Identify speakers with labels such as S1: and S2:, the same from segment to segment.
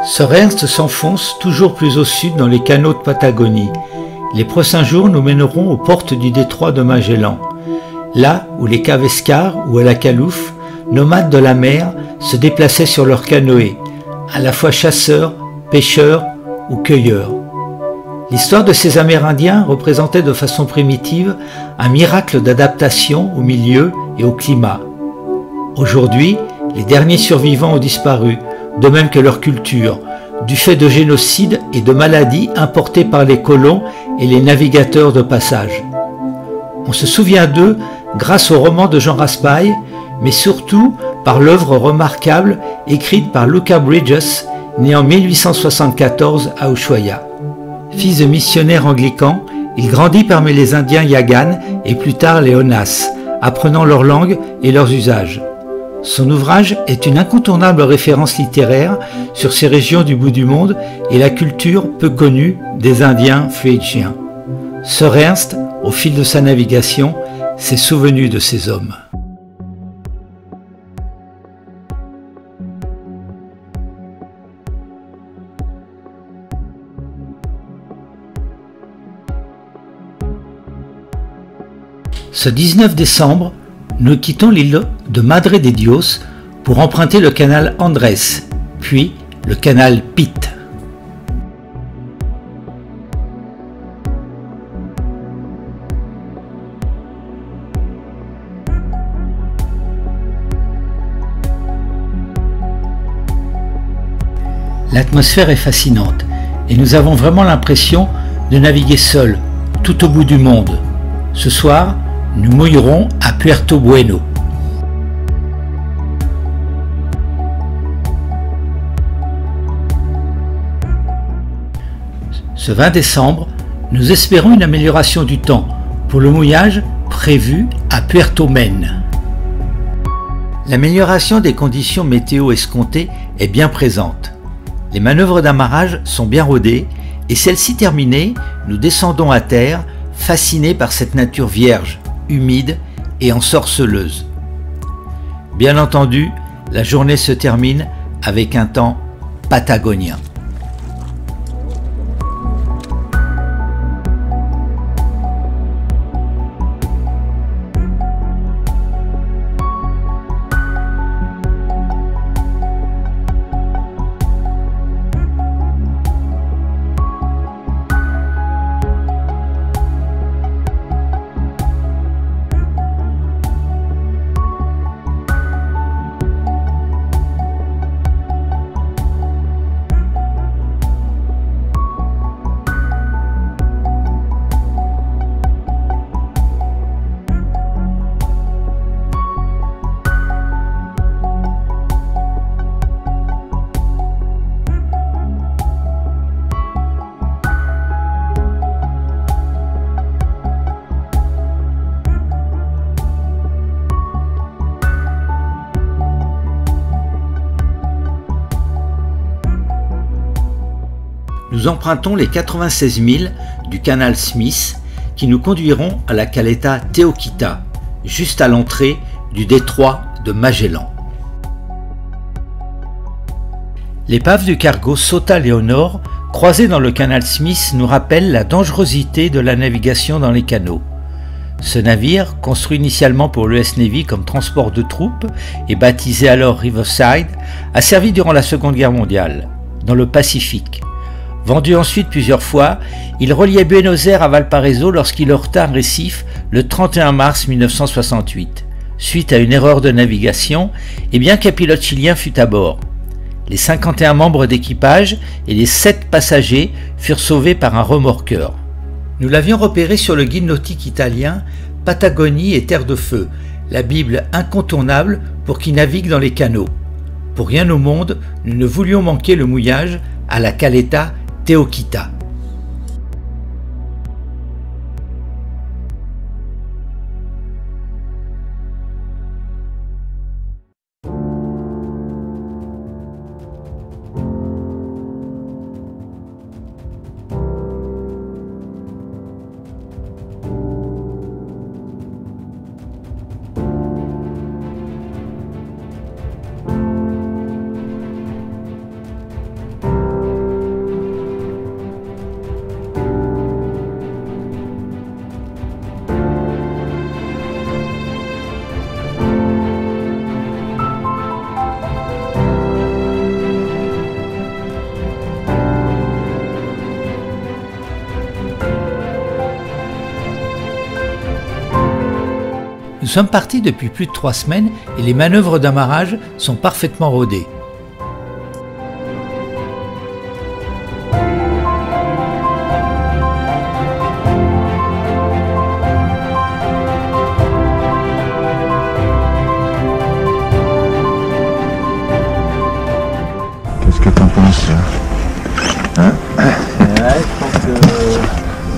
S1: Sir Ernst s'enfonce toujours plus au sud dans les canaux de Patagonie. Les prochains jours nous mèneront aux portes du détroit de Magellan, là où les Cavescars ou à la Calouf, nomades de la mer, se déplaçaient sur leurs canoës, à la fois chasseurs, pêcheurs ou cueilleurs. L'histoire de ces Amérindiens représentait de façon primitive un miracle d'adaptation au milieu et au climat. Aujourd'hui, les derniers survivants ont disparu, de même que leur culture, du fait de génocides et de maladies importées par les colons et les navigateurs de passage. On se souvient d'eux grâce au roman de Jean Raspail, mais surtout par l'œuvre remarquable écrite par Luca Bridges, né en 1874 à Ushuaia. Fils de missionnaire anglican, il grandit parmi les Indiens Yaghan et plus tard les Onas, apprenant leur langue et leurs usages. Son ouvrage est une incontournable référence littéraire sur ces régions du bout du monde et la culture peu connue des Indiens fuégiens. Sir Ernst, au fil de sa navigation, s'est souvenu de ces hommes. Ce 19 décembre, nous quittons l'île de Madre de Dios pour emprunter le canal Andrés, puis le canal Pitt. L'atmosphère est fascinante et nous avons vraiment l'impression de naviguer seuls, tout au bout du monde. Ce soir, nous mouillerons à Puerto Bueno. Ce 20 décembre, nous espérons une amélioration du temps pour le mouillage prévu à Puerto Men. L'amélioration des conditions météo escomptées est bien présente. Les manœuvres d'amarrage sont bien rodées et celles-ci terminées, nous descendons à terre, fascinés par cette nature vierge, humide et ensorceleuse. Bien entendu, la journée se termine avec un temps patagonien. Nous empruntons les 96 milles du canal Smith qui nous conduiront à la caleta Teokita, juste à l'entrée du détroit de Magellan. L'épave du cargo Sota Leonor, croisée dans le canal Smith, nous rappelle la dangerosité de la navigation dans les canaux. Ce navire, construit initialement pour l'US Navy comme transport de troupes et baptisé alors Riverside, a servi durant la Seconde Guerre mondiale, dans le Pacifique. Vendu ensuite plusieurs fois, il reliait Buenos Aires à Valparaiso lorsqu'il heurta un récif le 31 mars 1968, suite à une erreur de navigation et bien qu'un pilote chilien fût à bord. Les 51 membres d'équipage et les 7 passagers furent sauvés par un remorqueur. Nous l'avions repéré sur le guide nautique italien Patagonie et Terre de Feu, la Bible incontournable pour qui navigue dans les canaux. Pour rien au monde, nous ne voulions manquer le mouillage à la caleta Teokita. Nous sommes partis depuis plus de 3 semaines et les manœuvres d'amarrage sont parfaitement rodées.
S2: Qu'est-ce que t'en penses? Hein?
S3: Ouais, je pense que...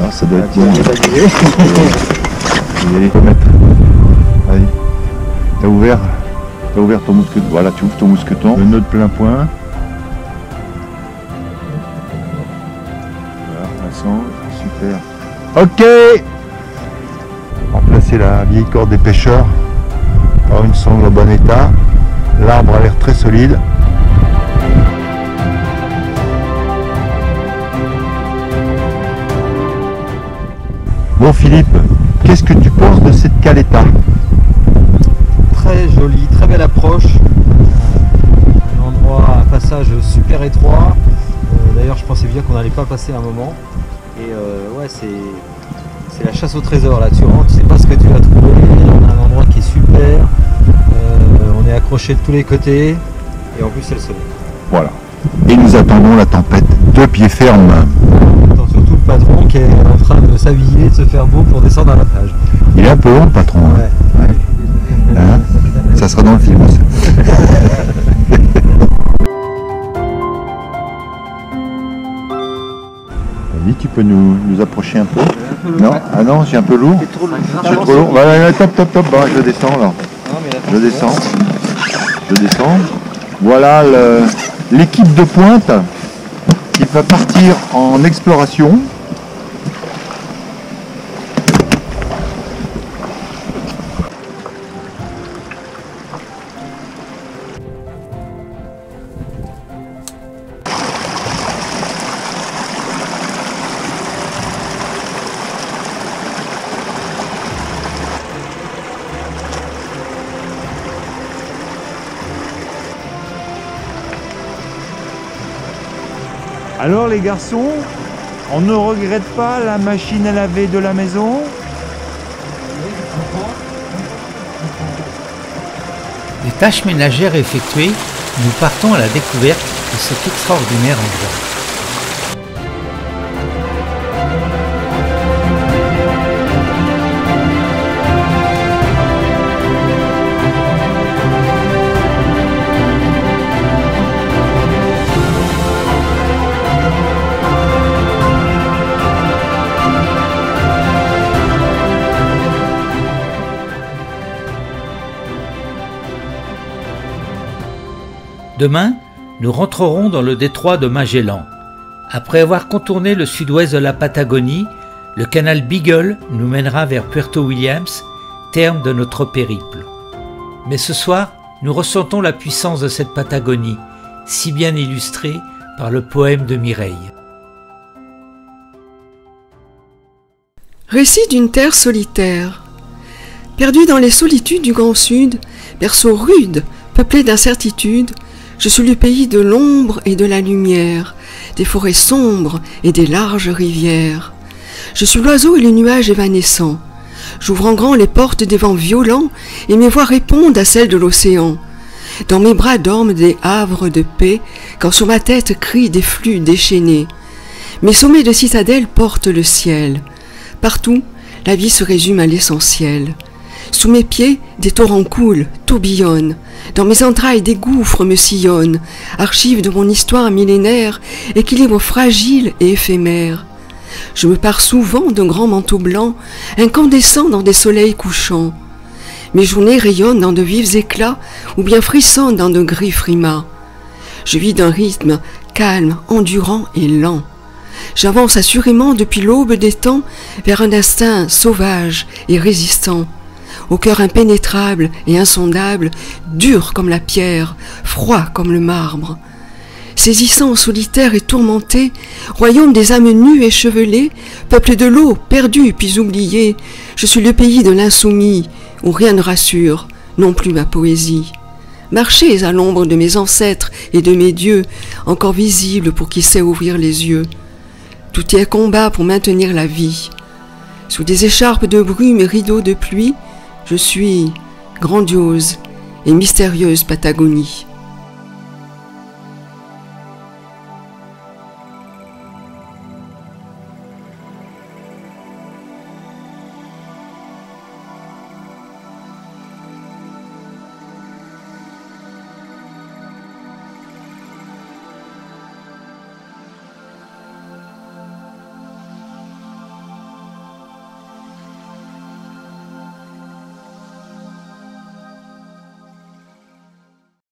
S2: Non, ça doit être
S3: tu vas
S2: bon.
S3: l'évaluer.
S2: Je vais aller te mettre. Allez. T'as ouvert ton mousqueton. Voilà, tu ouvres ton mousqueton. Le nœud de plein point. Voilà, Vincent, super. Ok. Remplacer la vieille corde des pêcheurs par une sangle en bon état. L'arbre a l'air très solide. Bon Philippe, qu'est-ce que tu penses de cette caleta?
S3: Très joli, très belle approche. Un endroit, un passage super étroit. D'ailleurs, je pensais bien qu'on n'allait pas passer un moment. Et ouais, c'est la chasse au trésor là. Tu rentres, tu sais pas ce que tu vas trouver. On a un endroit qui est super. On est accroché de tous les côtés. Et en plus, c'est le soleil.
S2: Voilà. Et nous attendons la tempête de pied ferme.
S3: Attends, surtout le patron qui est en train de s'habiller, de se faire beau pour descendre à la plage.
S2: Il est un peu long le patron. Hein.
S3: Ouais.
S2: Ouais. Hein, ça sera dans le film. Ça. Vas-y, tu peux nous approcher un peu? Non, ah non, j'ai un peu lourd.
S3: C'est trop long.
S2: C'est trop lourd. Voilà, top. Bah, je descends là. Je descends. Voilà l'équipe de pointe qui va partir en exploration. Alors les garçons, on ne regrette pas la machine à laver de la maison?
S1: Les tâches ménagères effectuées, nous partons à la découverte de cet extraordinaire endroit. Demain, nous rentrerons dans le détroit de Magellan. Après avoir contourné le sud-ouest de la Patagonie, le canal Beagle nous mènera vers Puerto Williams, terme de notre périple. Mais ce soir, nous ressentons la puissance de cette Patagonie, si bien illustrée par le poème de Mireille.
S4: Récit d'une terre solitaire. Perdu dans les solitudes du Grand Sud, berceau rude, peuplé d'incertitudes, je suis le pays de l'ombre et de la lumière, des forêts sombres et des larges rivières. Je suis l'oiseau et le nuage évanescent. J'ouvre en grand les portes des vents violents et mes voix répondent à celles de l'océan. Dans mes bras dorment des havres de paix, quand sur ma tête crient des flux déchaînés. Mes sommets de citadelles portent le ciel. Partout, la vie se résume à l'essentiel. Sous mes pieds, des torrents coulent, tourbillonnent. Dans mes entrailles, des gouffres me sillonnent, archives de mon histoire millénaire, équilibre fragile et éphémère. Je me pars souvent d'un grand manteau blanc, incandescent dans des soleils couchants. Mes journées rayonnent dans de vifs éclats, ou bien frissonnent dans de gris frimas. Je vis d'un rythme calme, endurant et lent. J'avance assurément depuis l'aube des temps vers un instinct sauvage et résistant. Au cœur impénétrable et insondable, dur comme la pierre, froid comme le marbre. Saisissant, solitaire et tourmenté, royaume des âmes nues et chevelées, peuple de l'eau, perdu puis oublié, je suis le pays de l'insoumis, où rien ne rassure, non plus ma poésie. Marchez à l'ombre de mes ancêtres et de mes dieux, encore visibles pour qui sait ouvrir les yeux. Tout y est combat pour maintenir la vie. Sous des écharpes de brume et rideaux de pluie, Je suis grandiose et mystérieuse Patagonie.